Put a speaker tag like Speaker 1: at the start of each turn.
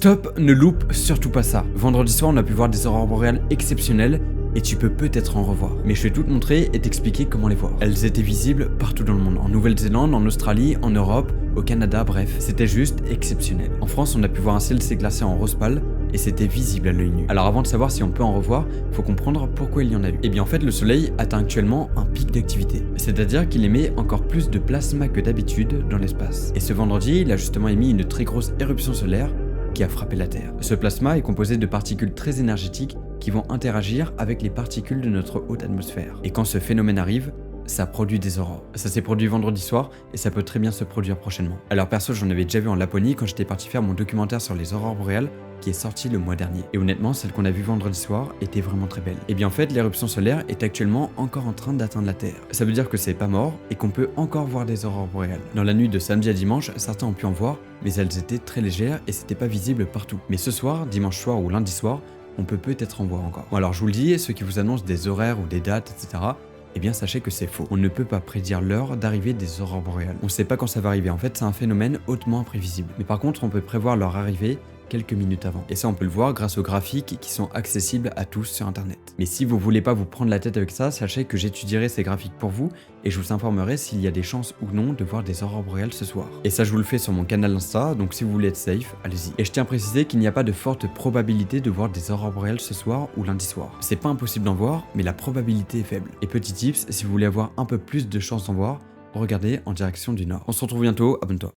Speaker 1: Stop, ne loupe surtout pas ça. Vendredi soir, on a pu voir des aurores boréales exceptionnelles et tu peux peut-être en revoir. Mais je vais tout te montrer et t'expliquer comment les voir. Elles étaient visibles partout dans le monde, en Nouvelle-Zélande, en Australie, en Europe, au Canada, bref, c'était juste exceptionnel. En France, on a pu voir un ciel s'éclaircir en rose pâle et c'était visible à l'œil nu. Alors avant de savoir si on peut en revoir, faut comprendre pourquoi il y en a eu. Et bien en fait, le soleil atteint actuellement un pic d'activité. C'est-à-dire qu'il émet encore plus de plasma que d'habitude dans l'espace. Et ce vendredi, il a justement émis une très grosse éruption solaire qui a frappé la Terre. Ce plasma est composé de particules très énergétiques qui vont interagir avec les particules de notre haute atmosphère. Et quand ce phénomène arrive, ça produit des aurores. Ça s'est produit vendredi soir et ça peut très bien se produire prochainement. Alors perso, j'en avais déjà vu en Laponie quand j'étais parti faire mon documentaire sur les aurores boréales qui est sorti le mois dernier. Et honnêtement, celle qu'on a vue vendredi soir était vraiment très belle. Et bien en fait, l'éruption solaire est actuellement encore en train d'atteindre la Terre. Ça veut dire que c'est pas mort et qu'on peut encore voir des aurores boréales. Dans la nuit de samedi à dimanche, certains ont pu en voir, mais elles étaient très légères et c'était pas visible partout. Mais ce soir, dimanche soir ou lundi soir, on peut peut-être en voir encore. Bon alors je vous le dis, ceux qui vous annoncent des horaires ou des dates, etc., eh bien sachez que c'est faux. On ne peut pas prédire l'heure d'arrivée des aurores boréales. On ne sait pas quand ça va arriver, en fait c'est un phénomène hautement imprévisible. Mais par contre on peut prévoir leur arrivée quelques minutes avant. Et ça on peut le voir grâce aux graphiques qui sont accessibles à tous sur internet. Mais si vous voulez pas vous prendre la tête avec ça, sachez que j'étudierai ces graphiques pour vous et je vous informerai s'il y a des chances ou non de voir des aurores boréales ce soir. Et ça je vous le fais sur mon canal Insta, donc si vous voulez être safe, allez-y. Et je tiens à préciser qu'il n'y a pas de forte probabilité de voir des aurores boréales ce soir ou lundi soir. C'est pas impossible d'en voir, mais la probabilité est faible. Et petit tips, si vous voulez avoir un peu plus de chances d'en voir, regardez en direction du nord. On se retrouve bientôt, abonne-toi.